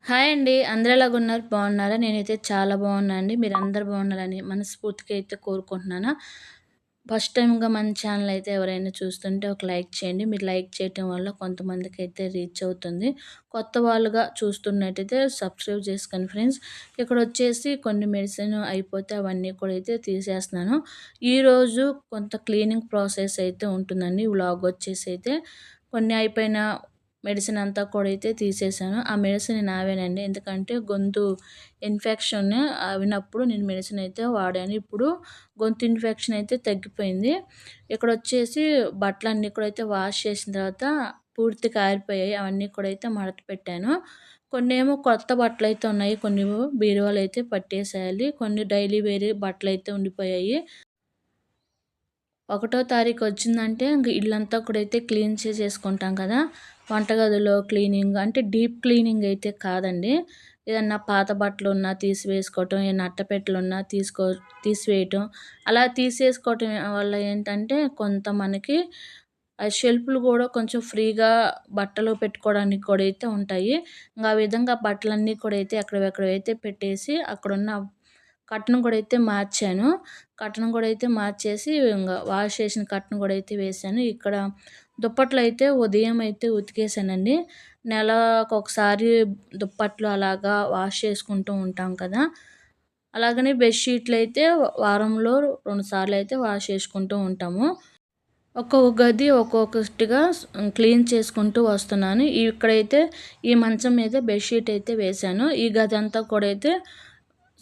Hi అండి. అందరూ ఎలాగున్నారు? బాగున్నారా? నేనైతే చాలా బాగున్నా అండి. మీరందరూ బాగున్నారని మనస్ఫూర్తిగా అయితే కోరుకుంటున్నాను. ఫస్ట్ టైమ్‌గా మన ఛానల్ అయితే ఎవరైనా చూస్తుంటే ఒక లైక్ చేయండి. మీరు లైక్ చేయటం వల్ల కొంతమందికైతే రీచ్ అవుతుంది. కొత్త వాళ్ళుగా చూస్తున్నట్టయితే సబ్స్క్రైబ్ చేసుకోండి ఫ్రెండ్స్. ఇక్కడొచ్చేసి కొన్ని మెడిసిన్ అయిపోతే అవన్నీ కూడా అయితే తీసేస్తున్నాను. ఈరోజు కొంత క్లీనింగ్ ప్రాసెస్ అయితే ఉంటుందండి. వ్లాగ్ వచ్చేసి అయితే కొన్ని అయిపోయిన మెడిసిన్ అంతా కూడా అయితే తీసేసాను. ఆ మెడిసిన్ నావేనండి. ఎందుకంటే గొంతు ఇన్ఫెక్షన్ అయినప్పుడు నేను మెడిసిన్ అయితే వాడాను. ఇప్పుడు గొంతు ఇన్ఫెక్షన్ అయితే తగ్గిపోయింది. ఇక్కడొచ్చేసి బట్టలన్నీ కూడా అయితే వాష్ చేసిన తర్వాత పూర్తిగా ఆరిపోయాయి. అవన్నీ కూడా అయితే మడత పెట్టాను. కొన్నేమో కొత్త బట్టలైతే ఉన్నాయి. కొన్ని బీరువాలో అయితే పట్టేసేయాలి. కొన్ని డైలీ వేర్ బట్టలైతే ఉండిపోయాయి. ఒకటో తారీఖు వచ్చిందంటే ఇంక ఇల్లంతా కూడా అయితే క్లీన్ చేసేసుకుంటాం కదా! వంటగదిలో క్లీనింగ్ అంటే డీప్ క్లీనింగ్ అయితే కాదండి. ఏదన్నా పాత బట్టలున్నా తీసివేసుకోవటం, ఏమన్నా అట్టపెట్టెలున్నా తీసివేయటం. అలా తీసేసుకోవటం వల్ల ఏంటంటే కొంత మనకి షెల్ఫ్‌లు కూడా కొంచెం ఫ్రీగా బట్టలు పెట్టుకోవడానికి కూడా అయితే ఉంటాయి. ఆ విధంగా బట్టలన్నీ కూడా అయితే ఎక్కడివెక్కడవైతే పెట్టేసి అక్కడున్న కర్టెన్ కూడా అయితే మార్చాను. కర్టెన్ కూడా అయితే మార్చేసి వాష్ చేసిన కర్టెన్ కూడా అయితే వేశాను. ఇక్కడ దుప్పట్లయితే ఉదయం అయితే ఉతికేసానండి. నెలకొకసారి దుప్పట్లు అలాగా వాష్ చేసుకుంటూ ఉంటాం కదా! అలాగనే బెడ్‌షీట్లయితే వారంలో 2 సార్లయితే వాష్ చేసుకుంటూ ఉంటాము. ఒక్కొక్క గది ఒక్కొక్కటిగా క్లీన్ చేసుకుంటూ వస్తున్నాను. ఇక్కడైతే ఈ మంచం మీద బెడ్‌షీట్ అయితే వేశాను. ఈ గదంతా కూడా అయితే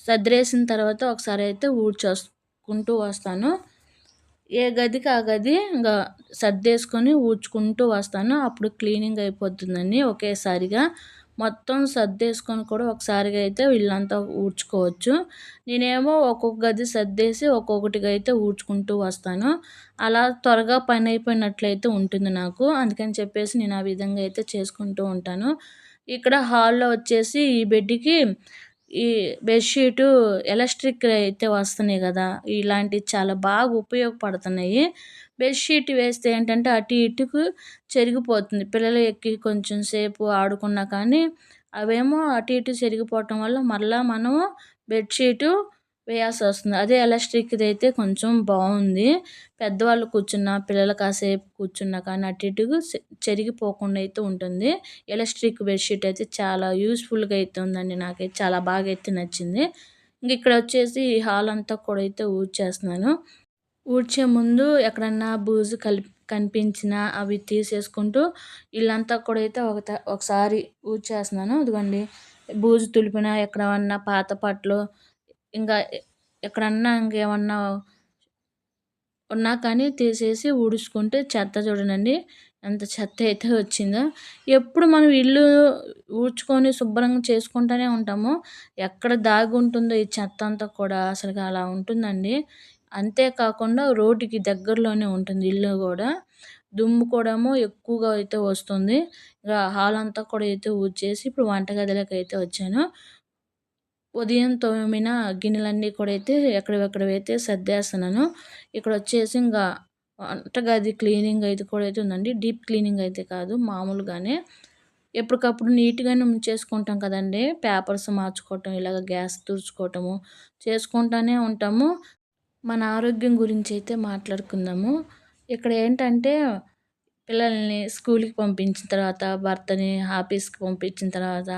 సర్దిరేసిన తర్వాత ఒకసారి అయితే ఊడ్చేసుకుంటూ వస్తాను. ఏ గదికి ఆ గది సర్దేసుకొని ఊడ్చుకుంటూ వస్తాను. అప్పుడు క్లీనింగ్ అయిపోతుందండి ఒకేసారిగా. మొత్తం సర్దేసుకొని కూడా ఒకసారిగా అయితే ఇల్లంతా ఊడ్చుకోవచ్చు. నేనేమో ఒక్కొక్క గది సర్దేసి ఒక్కొక్కటిగా అయితే ఊడ్చుకుంటూ వస్తాను. అలా త్వరగా పని అయిపోయినట్లయితే ఉంటుంది నాకు. అందుకని చెప్పేసి నేను ఆ విధంగా అయితే చేసుకుంటూ ఉంటాను. ఇక్కడ హాల్‌లో వచ్చేసి ఈ బెడ్‌కి ఈ బెడ్‌షీటు ఎలాస్టిక్ అయితే వస్తున్నాయి గదా! ఇలాంటివి చాలా బాగా ఉపయోగపడుతున్నాయి. బెడ్‌షీట్ వేస్తే ఏంటంటే అటు ఇటుకు చెరిగిపోతుంది. పిల్లలు ఎక్కి కొంచెం సేపు ఆడుకున్నా కానీ అవేమో అటు ఇటు చెరిగిపోవటం వల్ల మరలా మనము బెడ్‌షీటు వేయాల్సొస్తుంది. అదే ఎలాస్టిక్‌దైతే కొంచెం బావుంది. పెద్దవాళ్ళు కూర్చున్నా, పిల్లలు కాసేపు కూర్చున్నా కానీ అటు ఇటుకు చెరిగిపోకుండా అయితే ఉంటుంది. ఎలాస్టిక్ బెడ్‌షీట్ అయితే చాలా యూజ్‌ఫుల్‌గా అయితే ఉందండి. నాకైతే చాలా బాగా అయితే నచ్చింది. ఇక్కడొచ్చేసి ఈ హాల్ అంతా కూడా అయితే ఊడ్చేస్తున్నాను. ఊడ్చే ముందు ఎక్కడన్నా బూజు కనిపించినా అవి తీసేసుకుంటూ ఇల్లంతా కూడా అయితే ఒకసారి ఊడ్చేస్తున్నాను. ఇదిగోండి బూజు తులిపిన ఎక్కడన్నా పాత బట్టలు ఇంకా ఎక్కడన్నా ఇంకేమన్నా ఉన్నా కానీ తీసేసి ఊడ్చుకుంటే చెత్త చూడండండి ఎంత చెత్త అయితే వచ్చిందో. ఎప్పుడు మనం ఇల్లు ఊడ్చుకొని శుభ్రంగా చేసుకుంటూనే ఉంటాము. ఎక్కడ దాగుంటుందో ఈ చెత్త అంతా కూడా అసలుగా అలా ఉంటుందండి. అంతే కాకుండా రోడ్డుకి దగ్గరలోనే ఉంటుంది ఇల్లు గూడా. దుమ్ము కూడాను ఎక్కువగా అయితే వస్తుంది. ఇగ హాల్ అంతా కూడా అయితే ఊడ్చేసి ఇప్పుడు వంటగదిలోకైతే వచ్చాను. ఉదయం తోమిన గిన్నెలన్నీ కూడా అయితే ఎక్కడివెక్కడివైతే సర్దేస్తున్నాను. ఇక్కడొచ్చేసి వంటగది క్లీనింగ్ అయితే కూడా అయితే ఉందండి. డీప్ క్లీనింగ్ అయితే కాదు మామూలుగానే. ఎప్పటికప్పుడు నీట్‌గానే ఉంచేసుకుంటాం కదండీ! పేపర్స్ మార్చుకోవటం, ఇలాగ గ్యాస్ తుడుచుకోవటము చేసుకుంటానే ఉంటాము. మన ఆరోగ్యం గురించైతే మాట్లాడుకుందాము. ఇక్కడ ఏంటంటే పిల్లల్ని స్కూలుకి పంపించిన తర్వాత, భర్తని ఆఫీస్‌కి పంపించిన తర్వాత,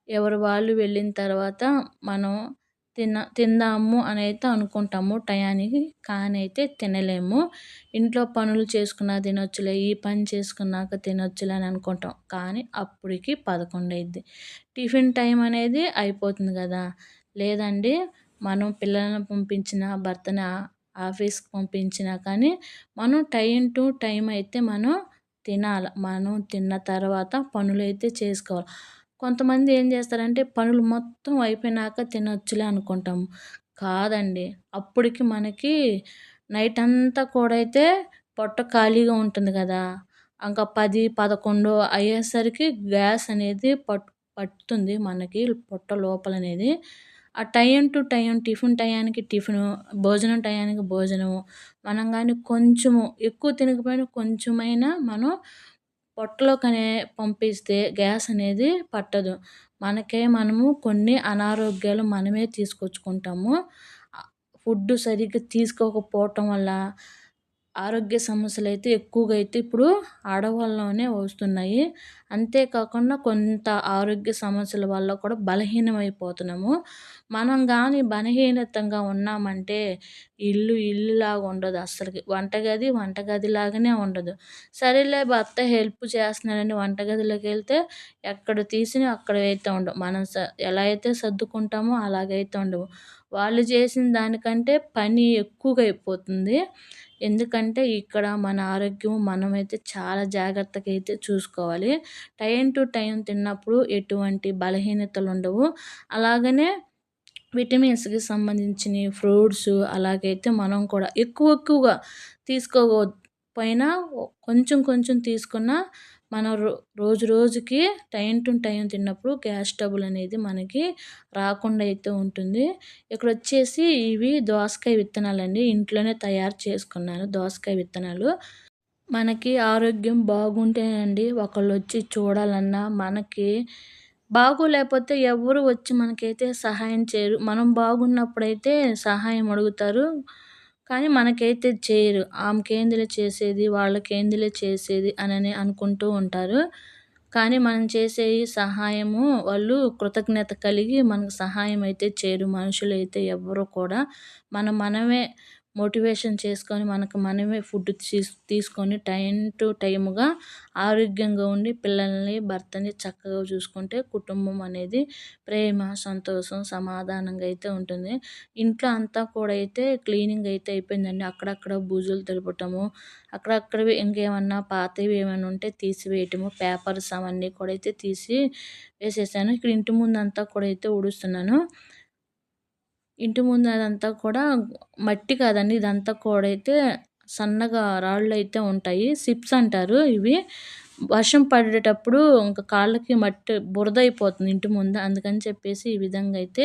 ఎవరు వాళ్ళు వెళ్ళిన తర్వాత మనం తిందాము అనైతే అనుకుంటాము టయానికి. కానీ అయితే తినలేము. ఇంట్లో పనులు చేసుకున్నా తినొచ్చులే, ఈ పని చేసుకున్నాక తినొచ్చులే అని అనుకుంటాం. కానీ అప్పటికి 11 అయిద్ది. టిఫిన్ టైం అనేది అయిపోతుంది గదా! లేదండి మనం పిల్లల్ని పంపించినా, భర్తని ఆఫీస్‌కి పంపించినా కానీ మనం టైమ్ టు టైమ్ అయితే మనం తినాల. మనం తిన్న తర్వాత పనులైతే చేసుకోవాలి. కొంతమంది ఏం చేస్తారంటే పనులు మొత్తం అయిపోయినాక తినొచ్చులే అనుకుంటాము. కాదండి. అప్పటికి మనకి నైట్ అంతా కూడా అయితే పొట్ట ఖాళీగా ఉంటుంది గదా! ఇంకా 10, 11 అయ్యేసరికి గ్యాస్ అనేది పట్టుతుంది మనకి పొట్ట లోపలనేది. ఆ టైమ్ టు టైమ్ టిఫిన్ టయానికి టిఫిను, భోజనం టయానికి భోజనము. మనం గాని కొంచెము ఎక్కువ తినకపోయినా కొంచెమైనా మనం పొట్టలోకనే పంపిస్తే గ్యాస్ అనేది పట్టదు. మనము కొన్ని అనారోగ్యాలు మనమే తీసుకొచ్చుకుంటాము. ఫుడ్డు సరిగ్గా తీసుకోకపోవటం వల్ల ఆరోగ్య సమస్యలైతే ఎక్కువగా అయితే ఇప్పుడు ఆడవాళ్ళలోనే వస్తున్నాయి. అంతే కాకుండా కొంత ఆరోగ్య సమస్యల వల్ల కూడా బలహీనమైపోతున్నాము. మనం గాని బలహీనతంగా ఉన్నామంటే ఇల్లులాగా ఉండదు అస్సలకి. వంటగది వంటగదిలాగానే ఉండదు. సరేలే భర్త హెల్ప్ చేస్తున్నాడని వంటగదిలోకెళ్తే ఎక్కడ తీసినవి అక్కడైతే ఉండవు. మనం ఎలా అయితే సర్దుకుంటామో అలాగైతే ఉండవు. వాళ్ళు చేసిన దానికంటే పని ఎక్కువగా అయిపోతుంది. ఎందుకంటే ఇక్కడ మన ఆరోగ్యం మనమైతే చాలా జాగ్రత్తగా అయితే చూసుకోవాలి. టైమ్ టు టైమ్ తిన్నప్పుడు ఎటువంటి బలహీనతలుండవు. అలాగనే విటమిన్స్‌కి సంబంధించినయి ఫ్రూట్స్ అలాగైతే మనం కూడా ఎక్కువగా తీసుకోకపోయినా కొంచెం కొంచెం తీసుకున్నా మనం రోజు రోజుకి టైమ్ టు టైమ్ తిన్నప్పుడు గ్యాస్ ట్రబుల్ అనేది మనకి రాకుండా అయితే ఉంటుంది. ఇక్కడొచ్చేసి ఇవి దోసకాయ విత్తనాలండి. ఇంట్లోనే తయారు చేసుకున్నాను దోసకాయ విత్తనాలు. మనకి ఆరోగ్యం బాగుంటేనండి ఒకళ్ళొచ్చి చూడాలన్నా, మనకి బాగోలేకపోతే ఎవ్వరు వచ్చి మనకైతే సహాయం చేయరు. మనం బాగున్నప్పుడైతే సహాయం అడుగుతారు. కానీ మనకైతే చేయరు. ఆమెకేందిలే చేసేది, వాళ్ళకేందిలే చేసేది అనని అనుకుంటూ ఉంటారు. కానీ మనం చేసే ఈ సహాయము వాళ్ళు కృతజ్ఞత కలిగి మనకు సహాయం అయితే చేయరు. మనుషులైతే ఎవ్వరు కూడా మనమే మోటివేషన్ చేసుకొని మనకు మనమే ఫుడ్ తీసుకొని టైమ్ టు టైమ్‌గా ఆరోగ్యంగా ఉండి పిల్లల్ని, భర్తని చక్కగా చూసుకుంటే కుటుంబం అనేది ప్రేమ, సంతోషం, సమాధానంగా అయితే ఉంటుంది. ఇంట్లో అంతా కూడా అయితే క్లీనింగ్ అయితే అయిపోయిందండి. అక్కడక్కడ బూజులు దులపటము, అక్కడక్కడవి ఇంకేమన్నా పాతవి ఏమైనా ఉంటే తీసివేయటము, పేపర్స్ అవన్నీ కూడా అయితే తీసి వేసేసాను. ఇక్కడ ఇంటి ముందంతా కూడా అయితే ఊడుస్తున్నాను. ఇంటి ముందు అదంతా కూడా మట్టి కాదండి. ఇదంతా కూడా అయితే సన్నగా రాళ్ళైతే ఉంటాయి. సిప్స్ అంటారు ఇవి. వర్షం పడేటప్పుడు ఇంక కాళ్ళకి మట్టి బురదయిపోతుంది ఇంటి ముంద. అందుకని చెప్పేసి ఈ విధంగా అయితే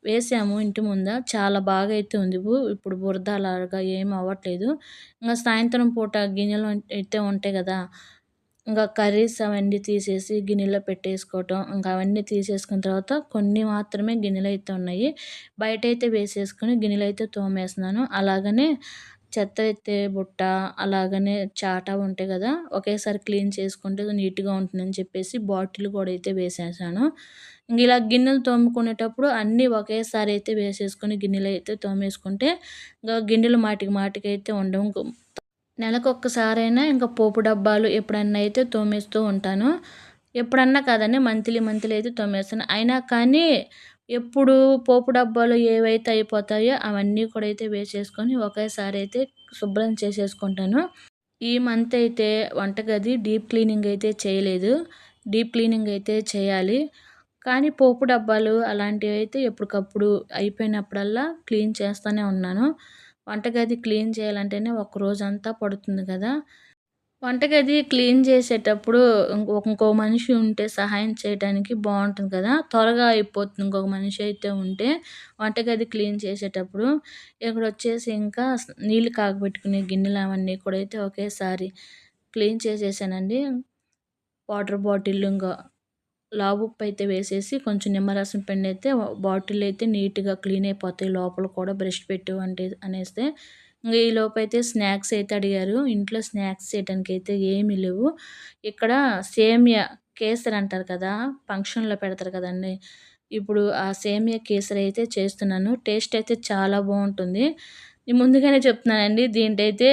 వేసాము ఇంటి ముంద. చాలా బాగా అయితే ఉంది. ఇప్పుడు బురద అలాగా ఏమి అవ్వట్లేదు. ఇంగ సాయంత్రం పూట గిన్నెలు అయితే ఉంటాయి గదా! ఇంక కర్రీస్ అవన్నీ తీసేసి గిన్నెలో పెట్టేసుకోవటం. ఇంక అవన్నీ తీసేసుకున్న తర్వాత కొన్ని మాత్రమే గిన్నెలైతే ఉన్నాయి. బయటైతే వేసేసుకొని గిన్నెలైతే తోమేస్తున్నాను. అలాగనే చెత్త ఎత్తే బుట్ట, అలాగనే చాటా ఉంటాయి గదా! ఒకేసారి క్లీన్ చేసుకుంటే నీట్‌గా ఉంటుందని చెప్పేసి బాటిల్ కూడా అయితే వేసేసాను. ఇంక ఇలా గిన్నెలు తోముకునేటప్పుడు అన్నీ ఒకేసారి అయితే వేసేసుకొని గిన్నెలైతే తోమేసుకుంటే ఇంక గిన్నెలు మాటికి మాటికైతే ఉండవు. నెలకొక్కసారైనా ఇంక పోపు డబ్బాలు ఎప్పుడన్నా అయితే తోమేస్తూ ఉంటాను. ఎప్పుడన్నా కాదండి మంత్లీ అయితే తోమేస్తాను. అయినా కానీ ఎప్పుడు పోపు డబ్బాలు ఏవైతే అయిపోతాయో అవన్నీ కూడా అయితే వేసేసుకొని ఒకేసారి అయితే శుభ్రం చేసేసుకుంటాను. ఈ మంత్ అయితే వంటగది డీప్ క్లీనింగ్ అయితే చేయలేదు. డీప్ క్లీనింగ్ అయితే చేయాలి. కానీ పోపు డబ్బాలు అలాంటివైతే ఎప్పటికప్పుడు అయిపోయినప్పుడల్లా క్లీన్ చేస్తూనే ఉన్నాను. వంటగది క్లీన్ చేయాలంటేనే ఒక రోజంతా పడుతుంది కదా! వంటగది క్లీన్ చేసేటప్పుడు ఇంకో మనిషి ఉంటే సహాయం చేయడానికి బావుంటుంది కదా! త్వరగా అయిపోతుంది ఇంకొక మనిషి అయితే ఉంటే వంటగది క్లీన్ చేసేటప్పుడు. ఇక్కడొచ్చేసి ఇంకా నీళ్ళు కాగబెట్టుకునే గిన్నెలు అవన్నీ కూడా అయితే ఒకేసారి క్లీన్ చేసేసానండి. వాటర్ బాటిల్ ఇంగ లావుప్పు అయితే వేసేసి కొంచెం నిమ్మరసం పిండైతే బాటిల్ అయితే నీట్‌గా క్లీన్ అయిపోతాయి. లోపల కూడా బ్రష్ పెట్టు అనేస్తే ఇంగ ఈలోపైతే స్నాక్స్ అయితే అడిగారు. ఇంట్లో స్నాక్స్ చేయటానికైతే ఏమీ లేవు. ఇక్కడ సేమియా కేసరి అంటారు కదా! ఫంక్షన్‌లో పెడతారు కదండీ! ఇప్పుడు ఆ సేమియా కేసరి అయితే చేస్తున్నాను. టేస్ట్ అయితే చాలా బావుంటుంది. ముందుగానే చెప్తున్నానండి. దీంటైతే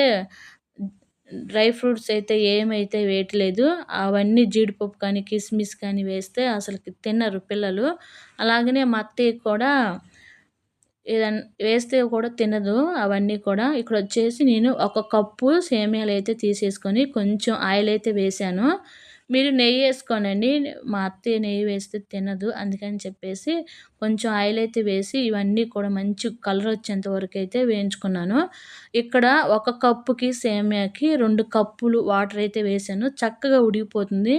డ్రై ఫ్రూట్స్ అయితే ఏమైతే వేయట్లేదు. అవన్నీ జీడిపప్పు కానీ, కిస్మిస్ కానీ వేస్తే అసలకి తినరు పిల్లలు. అలాగనే మా అత్తయ్య కూడా వేస్తే కూడా తినదు అవన్నీ కూడా. ఇక్కడొచ్చేసి నేను ఒక కప్పు సేమియాలైతే తీసేసుకొని కొంచెం ఆయిల్ అయితే వేశాను. మీరు నెయ్యేసుకోనండి. మా అత్తయ్య నెయ్యి వేస్తే తినదు. అందుకని చెప్పేసి కొంచెం ఆయిల్ అయితే వేసి ఇవన్నీ కూడా మంచి కలర్ వచ్చేంత వరకైతే వేయించుకున్నాను. ఇక్కడ ఒక కప్పుకి సేమియాకి 2 కప్పులు వాటర్ అయితే వేశాను. చక్కగా ఉడికిపోతుంది.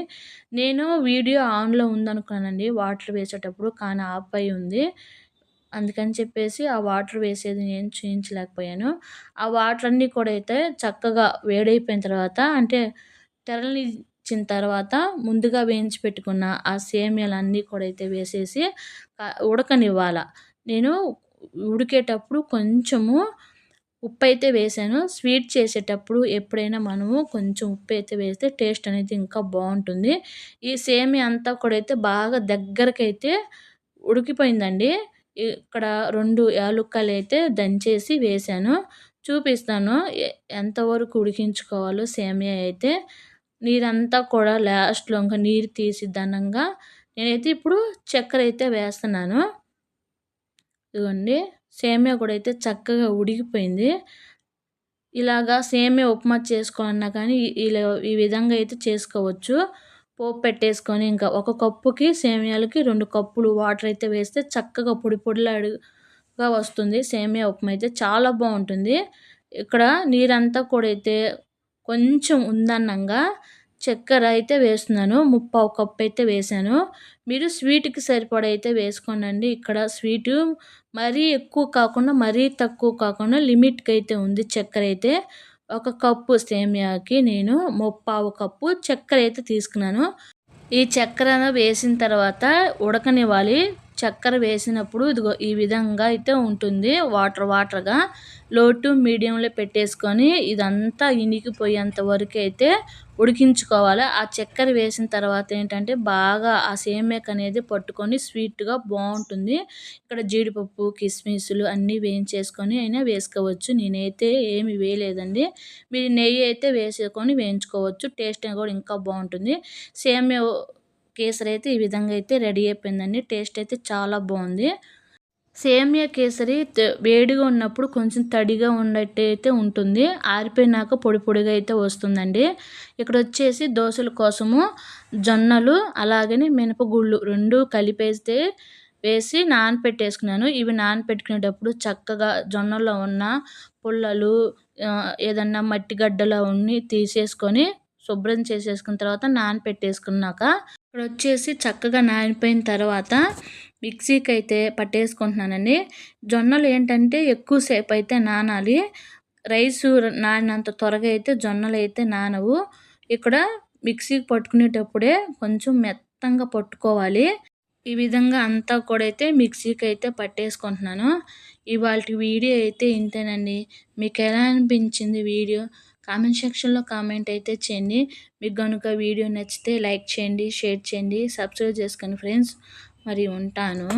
నేను వీడియో ఆన్‌లో ఉందనుకున్నానండి వాటర్ వేసేటప్పుడు. కానీ ఆఫ్ అయ్యి ఉంది. అందుకని చెప్పేసి ఆ వాటర్ వేసేది నేను చూయించలేకపోయాను. ఆ వాటర్ అన్నీ కూడా అయితే చక్కగా వేడైపోయిన తర్వాత అంటే తెరలని వచ్చిన తర్వాత ముందుగా వేయించి పెట్టుకున్న ఆ సేమియాలన్నీ కూడా అయితే వేసేసి ఉడకనివ్వాల. నేను ఉడికేటప్పుడు కొంచెము ఉప్పైతే వేశాను. స్వీట్ చేసేటప్పుడు ఎప్పుడైనా మనము కొంచెం ఉప్పైతే వేస్తే టేస్ట్ అనేది ఇంకా బావుంటుంది. ఈ సేమియా అంతా కూడా అయితే బాగా దగ్గరకైతే ఉడికిపోయిందండి. ఇక్కడ 2 యాలుక్కలైతే దంచేసి వేశాను. చూపిస్తాను ఎంతవరకు ఉడికించుకోవాలో సేమియా అయితే. నీరంతా కూడా లాస్ట్‌లో ఇంక నీరు తీసి దనంగా నేనైతే ఇప్పుడు చక్కెరైతే వేస్తున్నాను. ఇదిగోండి సేమియా కూడా అయితే చక్కగా ఉడికిపోయింది. ఇలాగా సేమియా ఉప్మా చేసుకోవాలన్నా కానీ ఈ విధంగా అయితే చేసుకోవచ్చు. పోపు పెట్టేసుకొని ఇంకా ఒక కప్పుకి సేమియాలకి 2 కప్పులు వాటర్ అయితే వేస్తే చక్కగా పొడి పొడిలాడుగా వస్తుంది. సేమియా ఉప్మా అయితే చాలా బావుంటుంది. ఇక్కడ నీరంతా కూడా అయితే కొంచెం ఉందన్నంగా చక్కెర అయితే వేస్తున్నాను. ముప్పావు కప్ అయితే వేశాను. మీరు స్వీట్‌కి సరిపడా అయితే వేసుకోండండి. ఇక్కడ స్వీటు మరీ ఎక్కువ కాకుండా, మరీ తక్కువ కాకుండా లిమిట్‌కైతే ఉంది చక్కెరైతే. ఒక కప్పు సేమియాకి నేను ముప్పావు కప్పు చక్కెరైతే తీసుకున్నాను. ఈ చక్కెర వేసిన తర్వాత ఉడకనివ్వాలి. చక్కెర వేసినప్పుడు ఇదిగో ఈ విధంగా అయితే ఉంటుంది. వాటర్‌గా లో టు మీడియంలో పెట్టేసుకొని ఇదంతా ఇనికిపోయేంత వరకైతే ఉడికించుకోవాలి. ఆ చక్కెర వేసిన తర్వాత ఏంటంటే బాగా ఆ సేమియాకనేది పట్టుకొని స్వీట్‌గా బావుంటుంది. ఇక్కడ జీడిపప్పు, కిస్మిస్‌లు అన్నీ వేయించేసుకొని అయినా వేసుకోవచ్చు. నేనైతే ఏమి వేయలేదండి. మీరు నెయ్యి అయితే వేసుకొని వేయించుకోవచ్చు. టేస్ట్ కూడా ఇంకా బావుంటుంది. సేమియా కేసరి అయితే ఈ విధంగా అయితే రెడీ అయిపోయిందండి. టేస్ట్ అయితే చాలా బావుంది. సేమియా కేసరి వేడిగా ఉన్నప్పుడు కొంచెం తడిగా ఉన్నట్టయితే ఉంటుంది. ఆరిపోయినాక పొడి పొడిగా అయితే వస్తుందండి. ఇక్కడొచ్చేసి దోసల కోసము జొన్నలు అలాగని మినపగుళ్ళు 2 కలిపేస్తే వేసి నానపెట్టేసుకున్నాను. ఇవి నానపెట్టుకునేటప్పుడు చక్కగా జొన్నల్లో ఉన్న పుల్లలు ఏదన్నా మట్టి గడ్డలు అవన్నీ తీసేసుకొని శుభ్రం చేసేసుకున్న తర్వాత నానపెట్టేసుకున్నాక ఇక్కడొచ్చేసి చక్కగా నానిపోయిన తర్వాత మిక్సీకైతే పట్టేసుకుంటున్నానండి. జొన్నలు ఏంటంటే ఎక్కువ సేపు అయితే నానాలి. రైసు నానినంత త్వరగా అయితే జొన్నలైతే నానవు. ఇక్కడ మిక్సీకి పట్టుకునేటప్పుడే కొంచెం మెత్తంగా పట్టుకోవాలి. ఈ విధంగా అంతా కూడా అయితే మిక్సీకైతే పట్టేసుకుంటున్నాను. ఇవాల్టి వీడియో అయితే ఇంతేనండి. మీకెలా అనిపించింది వీడియో? కామెంట్ సెక్షన్‌లో కామెంట్ అయితే చేయండి. మీకు గనుక వీడియో నచ్చితే లైక్ చేయండి, షేర్ చేయండి, సబ్స్క్రైబ్ చేసుకోండి ఫ్రెండ్స్. మరి ఉంటాను.